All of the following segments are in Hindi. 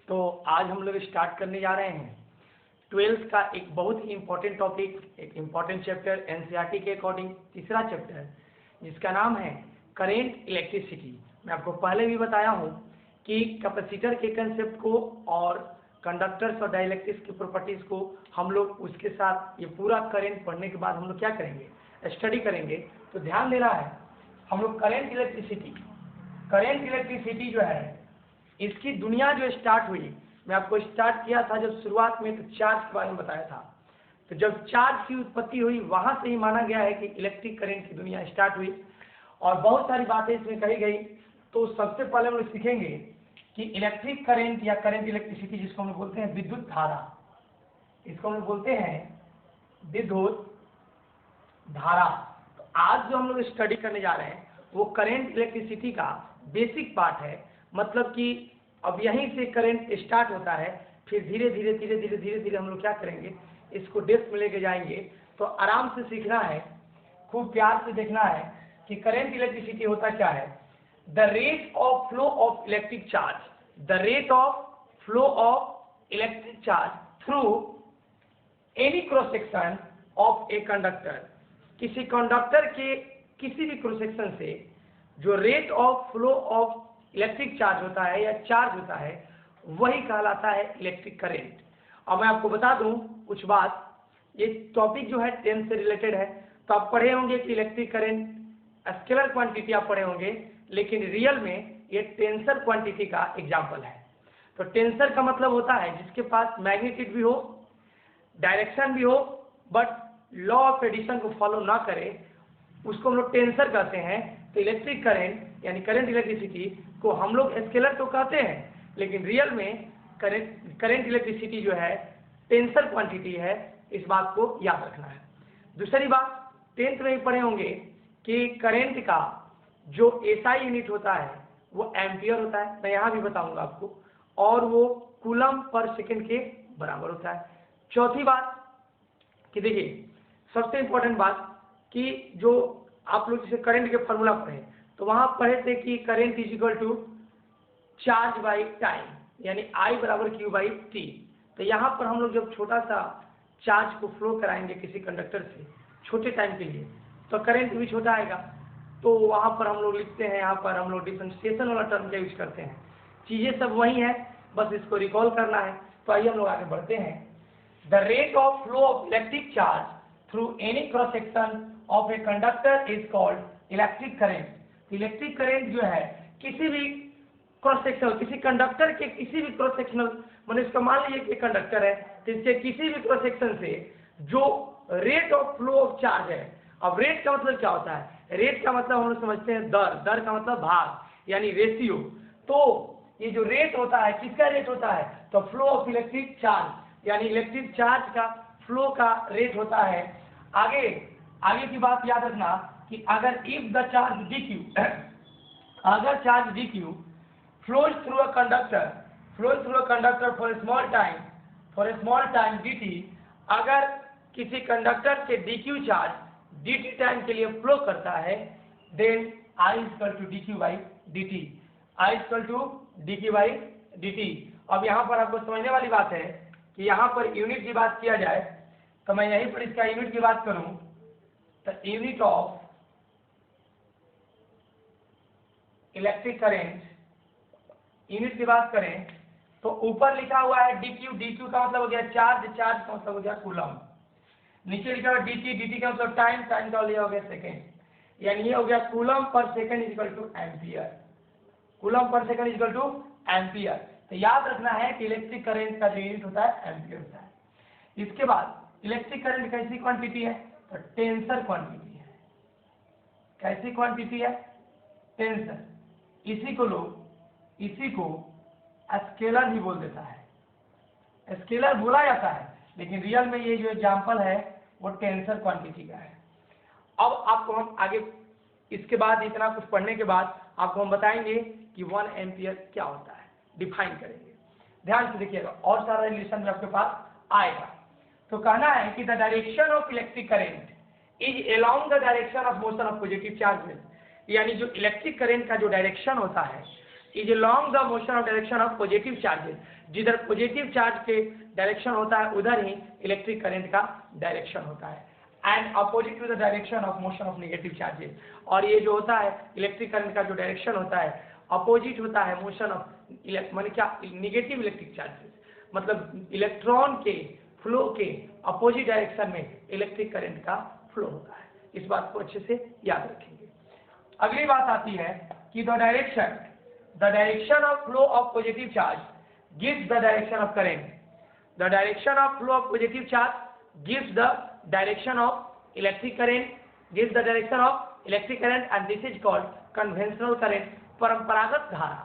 तो आज हम लोग स्टार्ट करने जा रहे हैं 12th का एक बहुत ही इम्पोर्टेंट टॉपिक, एक इम्पोर्टेंट चैप्टर एनसीईआरटी के अकॉर्डिंग, तीसरा चैप्टर जिसका नाम है करेंट इलेक्ट्रिसिटी। मैं आपको पहले भी बताया हूँ कि कैपेसिटर के कंसेप्ट को और कंडक्टर्स और डाइलेक्ट्रिक्स की प्रॉपर्टीज़ को हम लोग उसके साथ ये पूरा करेंट पढ़ने के बाद हम लोग क्या करेंगे, स्टडी करेंगे। तो ध्यान देना है, हम लोग करेंट इलेक्ट्रिसिटी जो है इसकी दुनिया जो स्टार्ट हुई, मैं आपको स्टार्ट किया था जब शुरुआत में तो चार्ज के बारे में बताया था। तो जब चार्ज की उत्पत्ति हुई वहां से ही माना गया है कि इलेक्ट्रिक करंट की दुनिया स्टार्ट हुई और बहुत सारी बातें इसमें कही गई। तो सबसे पहले हम लोग सीखेंगे कि इलेक्ट्रिक करंट या करंट इलेक्ट्रिसिटी जिसको हम लोग बोलते हैं विद्युत धारा, इसको हम लोग बोलते हैं विद्युत धारा। तो आज जो हम लोग स्टडी करने जा रहे हैं वो करंट इलेक्ट्रिसिटी का बेसिक पार्ट है। मतलब कि अब यहीं से करंट स्टार्ट होता है, फिर धीरे धीरे हम लोग क्या करेंगे, इसको डेप्थ में लेके जाएंगे। तो आराम से सीखना है, खूब प्यार से देखना है कि करंट इलेक्ट्रिसिटी होता क्या है। The rate of flow of electric charge, the rate of flow of electric charge through any cross section of a conductor, किसी कंडक्टर के किसी भी क्रॉस सेक्शन से जो rate of flow of electric charge होता है या चार्ज होता है वही कहलाता है इलेक्ट्रिक करंट। अब मैं आपको बता दूं कुछ बात, ये टॉपिक जो है 10 से रिलेटेड है। तो आप पढ़े होंगे कि इलेक्ट्रिक करंट स्केलर क्वांटिटी आप पढ़े होंगे, लेकिन रियल में ये टेंसर क्वांटिटी का एग्जाम्पल है। तो टेंसर का मतलब होता है जिसके पास मैग्नीट्यूड भी हो, डायरेक्शन भी हो, बट लॉ ऑफ एडिशन को फॉलो ना करे, उसको हम लोग टेंसर कहते हैं। तो इलेक्ट्रिक करंट यानी करंट इलेक्ट्रिसिटी को हम लोग स्केलर तो कहते हैं, लेकिन रियल में करंट इलेक्ट्रिसिटी जो है टेंसर क्वांटिटी है। इस बात को याद रखना है। दूसरी बात, 10th में ही पढ़े होंगे कि करंट का जो एसआई यूनिट होता है वो एम्पियर होता है, मैं यहाँ भी बताऊंगा आपको, और वो कूलम पर सेकेंड के बराबर होता है। चौथी बात कि देखिए, सबसे इंपॉर्टेंट बात कि जो आप लोग जैसे करंट के फॉर्मूला पढ़े तो वहां पढ़े थे कि current is equal to charge by time, यानी I बराबर Q बाई T। तो यहाँ पर हम लोग जब छोटा सा चार्ज को फ्लो कराएंगे किसी कंडक्टर से छोटे टाइम के लिए तो करंट भी छोटा आएगा। तो वहाँ पर हम लोग लिखते हैं, यहाँ पर हम लोग डिफरेंशिएशन वाला टर्म का यूज करते हैं। चीज़ें सब वही है, बस इसको रिकॉल करना है। तो आइए हम लोग आगे बढ़ते हैं। The rate of flow of electric charge through any cross section of a conductor is called electric current. Electric current जो है किसी भी क्रॉस सेक्शनल, किसी कंडक्टर के किसी भी क्रॉस सेक्शनल, मैंने इसका मान लीजिए कि कंडक्टर है तो इसके किसी भी क्रॉस सेक्शन से जो rate of flow of charge है। अब रेट का मतलब क्या होता है, रेट का मतलब हम लोग समझते हैं दर, दर का मतलब भाग यानी रेशियो। तो ये जो रेट होता है किसका रेट होता है, तो फ्लो ऑफ इलेक्ट्रिक चार्ज यानी इलेक्ट्रिक चार्ज का फ्लो का रेट होता है। आगे की बात याद रखना कि अगर if the charge D Q, अगर charge D Q flows through a conductor for a small time dt, अगर किसी कंडक्टर से dq चार्ज dt टाइम के लिए फ्लो करता है, then I is equal to dq by dt, I is equal to dq by dt। अब यहाँ पर आपको समझने वाली बात है कि यहाँ पर यूनिट की बात किया जाए तो मैं यहीं पर इसका यूनिट की बात करूँ तो unit of electric current unit की बात करें तो ऊपर लिखा हुआ है dq, dq का मतलब हो गया चार्ज, चार्ज का मतलब हो गया कूलम। नीचे लिखा हुआ dt, dt का मतलब टाइम, टाइम का लिया हो गया सेकेंड, यानी ये हो गया coulomb per second is equal two ampere, coulomb per second is equal two ampere. तो याद रखना है कि इलेक्ट्रिक करंट का जो यूनिट होता है एम्पियर होता है। इसके बाद इलेक्ट्रिक करंट कैसी क्वांटिटी है, तो टेंसर क्वांटिटी है। कैसी क्वांटिटी है, टेंसर। इसी को स्केलर भी बोल देता है, स्केलर बोला जाता है, लेकिन रियल में ये जो एग्जाम्पल है वो टेंसर क्वांटिटी का है। अब आपको हम आगे इसके बाद इतना कुछ पढ़ने के बाद आपको हम बताएंगे कि 1 एम्पियर क्या होता है, डिफाइन करेंगे। ध्यान से देखिएगा और सारा रिलेशन में आपके पास आएगा। तो कहना है कि the direction of electric current is along the direction of motion of positive charges, यानी जो इलेक्ट्रिक करंट का जो डायरेक्शन होता है is along the motion of direction of positive charges. जिधर पॉजिटिव चार्ज के डायरेक्शन होता है उधर ही इलेक्ट्रिक करंट का डायरेक्शन होता है, and opposite to the direction of motion of negative charges. और ये जो होता है इलेक्ट्रिक करंट का जो डायरेक्शन होता है अपोजिट होता है मोशन ऑफ माने क्या, नेगेटिव इलेक्ट्रिक चार्जेस, मतलब इलेक्ट्रॉन के फ्लो के अपोजिट डायरेक्शन में इलेक्ट्रिक करंट का फ्लो होता है। इस बात को अच्छे से याद रखेंगे। अगली बात आती है कि the direction of flow of positive charge gives the direction of current. The direction of flow of positive charge gives the direction of electric current, gives the direction of electric current, and this is called conventional current, परंपरागत धारा।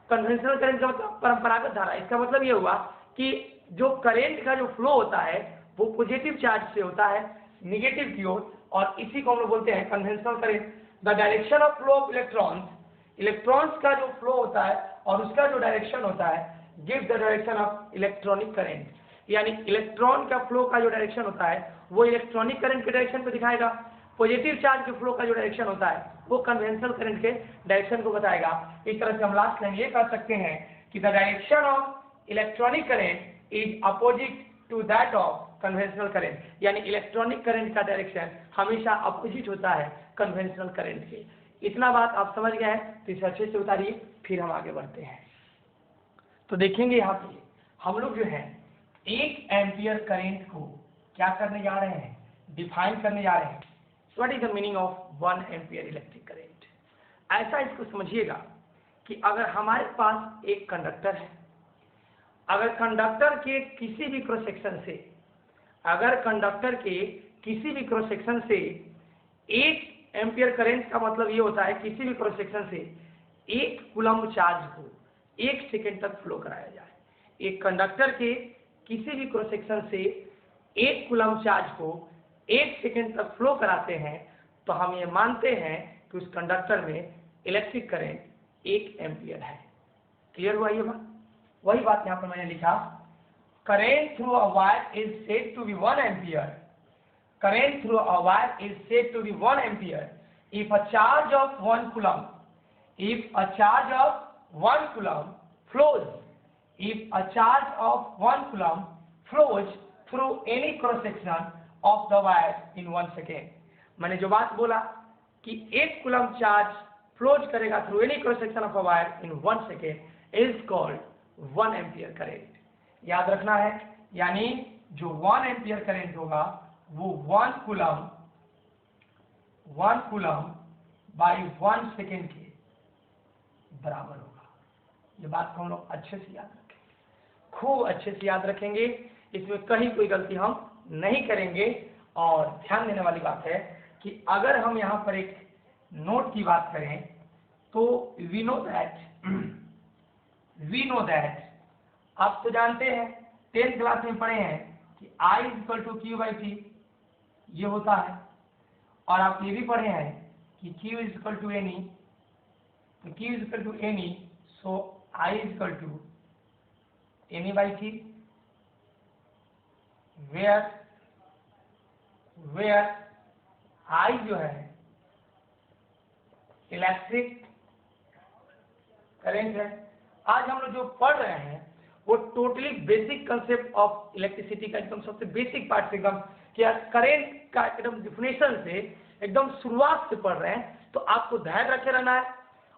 कन्वेंशनल करंट का मतलब परंपरागत धारा। इसका मतलब ये हुआ कि जो करंट का जो फ्लो होता है वो पॉजिटिव चार्ज से होता है नेगेटिव की ओर, और इसी को हम लोग बोलते हैं conventional current. The direction of flow of electrons का जो फ्लो होता है और उसका जो डायरेक्शन होता है give the direction of electronic current, यानी इलेक्ट्रॉन का फ्लो का जो डायरेक्शन होता है वो इलेक्ट्रॉनिक करंट के डायरेक्शन को दिखाएगा। पॉजिटिव चार्ज के फ्लो का जो डायरेक्शन होता है वो कन्वेंशनल करंट के डायरेक्शन को बताएगा। इस तरह से हम लास्ट लाइन ये कह सकते हैं कि the direction of electronic current is opposite to that of conventional current, यानी इलेक्ट्रॉनिक करंट का डायरेक्शन हमेशा अपोजिट होता है कन्वेंशनल करंट के। इतना बात आप समझ गए हैं तो इसे अच्छे से उतारिए, फिर हम आगे बढ़ते हैं। तो देखेंगे यहाँ पे हम लोग जो है 1 एम्पियर करंट को क्या करने जा रहे हैं, डिफाइन करने जा रहे हैं। What is the meaning of 1 ampere electric current. ऐसा इसको समझिएगा कि अगर हमारे पास एक कंडक्टर है, अगर कंडक्टर के किसी भी क्रॉस सेक्शन से, अगर कंडक्टर के किसी भी क्रॉस सेक्शन से 1 एम्पियर करंट का मतलब ये होता है किसी भी क्रॉस सेक्शन से 1 कूलम्ब चार्ज को 1 सेकेंड तक फ्लो कराया जाए। एक कंडक्टर के किसी भी क्रॉस सेक्शन से 1 कूलम्ब चार्ज को 1 सेकेंड तक फ्लो कराते हैं तो हम ये मानते हैं कि उस कंडक्टर में इलेक्ट्रिक करंट 1 एम्पियर है। क्लियर हुआ ये बात? वही बात यहाँ पर मैंने लिखा, current through a wire is said to be 1 ampere. Current through a wire is said to be 1 ampere if a charge of 1 coulomb, if a charge of 1 coulomb flows, if a charge of 1 coulomb flows through any cross section of the wire in 1 second। मैंने जो बात बोला कि 1 कूलम्ब चार्ज फ्लोज करेगा through any cross section of a wire in 1 second is called 1 ampere current. याद रखना है, यानी जो 1 एम्पियर करंट होगा वो 1 कूलम्ब बाई 1 सेकेंड के बराबर होगा। ये बात को हम लोग अच्छे से याद रखेंगे, खूब अच्छे से याद रखेंगे, इसमें कहीं कोई गलती हम नहीं करेंगे। और ध्यान देने वाली बात है कि अगर हम यहाँ पर एक नोट की बात करें तो वी नो दैट आप तो जानते हैं 10th क्लास में पढ़े हैं कि I = Q/T ये होता है, और आप ये भी पढ़े हैं कि Q = NE, तो Q = NE, so I = NE/T, where I जो है इलेक्ट्रिक करंट है। आज हम लोग जो पढ़ रहे हैं वो totally basic concept of electricity का एकदम सबसे बेसिक पार्ट से एकदम क्या करंट का एकदम डिफिनेशन से एकदम शुरुआत से पढ़ रहे हैं। तो आपको धैर्य रखे रहना है,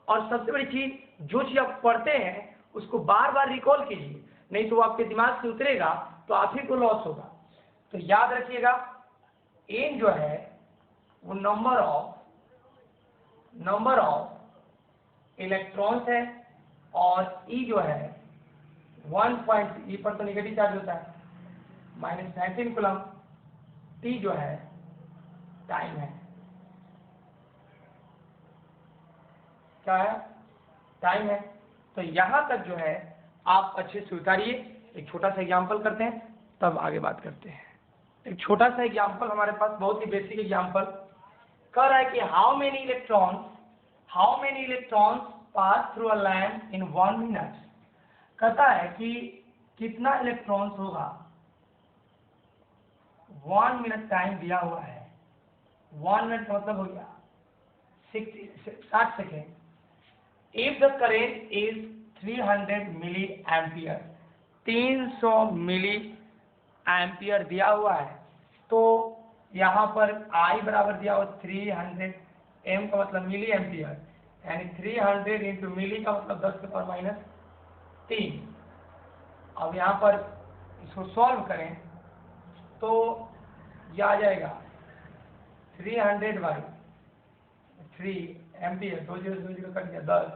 और सबसे बड़ी चीज जो चीज आप पढ़ते हैं उसको बार बार रिकॉल कीजिए, नहीं तो वो आपके दिमाग से उतरेगा तो आप ही को लॉस होगा। तो याद रखिएगा एन जो है वो नंबर ऑफ इलेक्ट्रॉन्स है, और ई जो है 1 ई पर तो नेगेटिव चार्ज होता है -19 कूलम्ब, टी जो है टाइम है, क्या है, टाइम है। तो यहां तक जो है आप अच्छे से उतारिए। एक छोटा सा एग्जांपल करते हैं तब आगे बात करते हैं। एक छोटा सा एग्जांपल हमारे पास, बहुत ही बेसिक एग्जांपल कह रहा है कि how many electrons pass through a lamp in 1 minute. कहता है कि कितना इलेक्ट्रॉन्स होगा, 1 मिनट टाइम दिया हुआ है। 1 मिनट का मतलब हो गया 60 second, if the current is 300 milli ampere, 300 milli ampere दिया हुआ है, तो यहाँ पर I बराबर दिया हुआ 300, M का मतलब मिली एम्पियर, यानी 300 इंटू मिली का मतलब 10 के पावर माइनस 3। अब यहाँ पर इसको सॉल्व करें तो यह आ जाएगा 300 बाई 3 एम्पियर, 2 0 2 0 कट गया 10,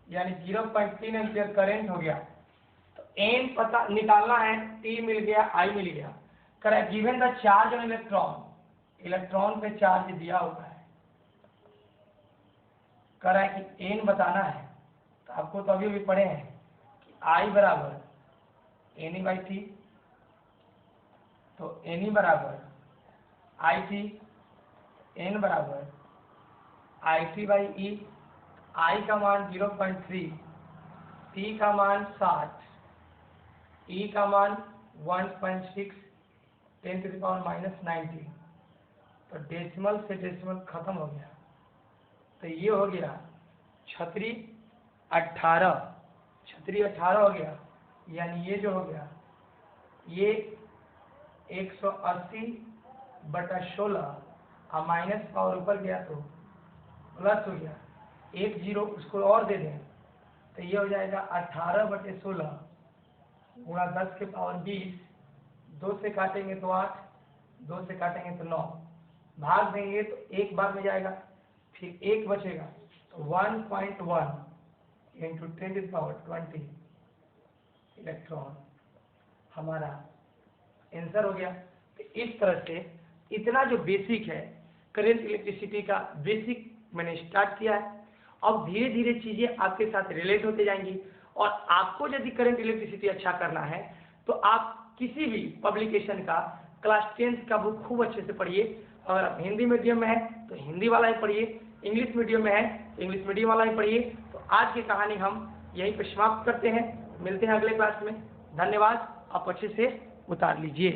यानी 0.3 एम्पियर करेंट हो गया। तो एम पता निकालना है, टी मिल गया, आई मिल गया। Correct, given the charge on electron, electron पे चार्ज दिया हुआ है, कह रहा है कि एन बताना है। तो आपको तो अभी भी पढ़े हैं कि आई बराबर एन बाई टी, तो एन बराबर आई टी, एन बराबर आई टी बाई ई। आई का मान 0.3, टी का मान 60, ई का मान 1.6, 10 to the power माइनस 90। तो डेसिमल से डेसिमल खत्म हो गया, तो ये हो गया 18, 18 हो गया, यानी ये जो हो गया ये 180/16, और माइनस पावर ऊपर गया तो प्लस हो गया, 1 0 उसको और दे दें तो ये हो जाएगा 18/16 गुणा 10 के पावर 20, 2 से काटेंगे तो 8, 2 से काटेंगे तो 9, भाग देंगे तो 1 भाग में जाएगा, फिर 1 बचेगा, तो 1.1 into 10 to the power 20 electron हमारा आंसर हो गया। तो इस तरह से इतना जो बेसिक है करंट इलेक्ट्रिसिटी का बेसिक मैंने स्टार्ट किया है। अब धीरे धीरे चीजें आपके साथ रिलेट होते जाएंगी, और आपको यदि करंट इलेक्ट्रिसिटी अच्छा करना है तो आप किसी भी पब्लिकेशन का क्लास 10th का बुक खूब अच्छे से पढ़िए। अगर आप हिंदी मीडियम में है तो हिंदी वाला ही पढ़िए, इंग्लिश मीडियम में है तो इंग्लिश मीडियम वाला ही पढ़िए। तो आज की कहानी हम यहीं पर समाप्त करते हैं, मिलते हैं अगले क्लास में। धन्यवाद, आप अच्छे से उतार लीजिए।